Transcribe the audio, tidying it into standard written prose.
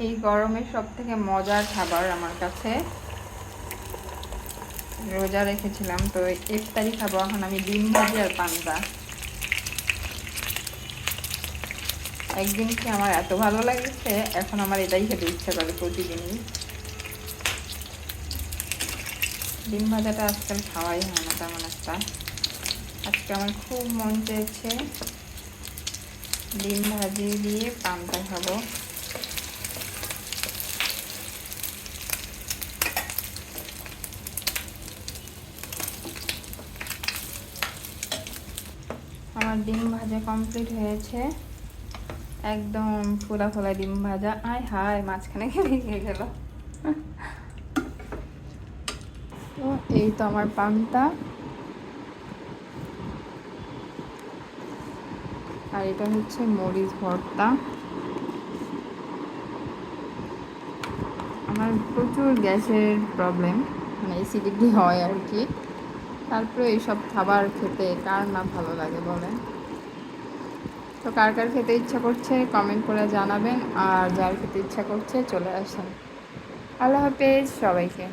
এই গরমের সবথেকে মজার খাবার আমার কাছে। রোজা রেখেছিলাম তো ইফতারি খাবো এখন আমি ডিম ভাজি আর পান্তা। একদিন কি আমার এত ভালো লাগছে, এখন আমার এটাই খেতে ইচ্ছা করে প্রতিদিনই। ডিম ভাজাটা আজকাল খাওয়াই হয় না তেমন একটা। আজকে আমার খুব মন চেয়েছে ডিম ভাজি দিয়ে পান্তা খাবো। আমার ডিম ভাজা কমপ্লিট হয়েছে, একদম ফোলা ফোলা ডিম ভাজা। আয় হায়, মাঝখানে খেয়ে গেল। তো এই তো আমার পান্তা, আর এটা হচ্ছে মরিচ ভর্তা। আমার প্রচুর গ্যাসের প্রবলেম, মানে অ্যাসিডিটি হয় আর কি। তারপরে এইসব খাবার খেতে কার না ভালো লাগে বলেন? তো কার কার খেতে ইচ্ছা করছে কমেন্ট করে জানাবেন, আর যার খেতে ইচ্ছা করছে চলে আসেন। আল্লাহ হাফেজ সবাইকে।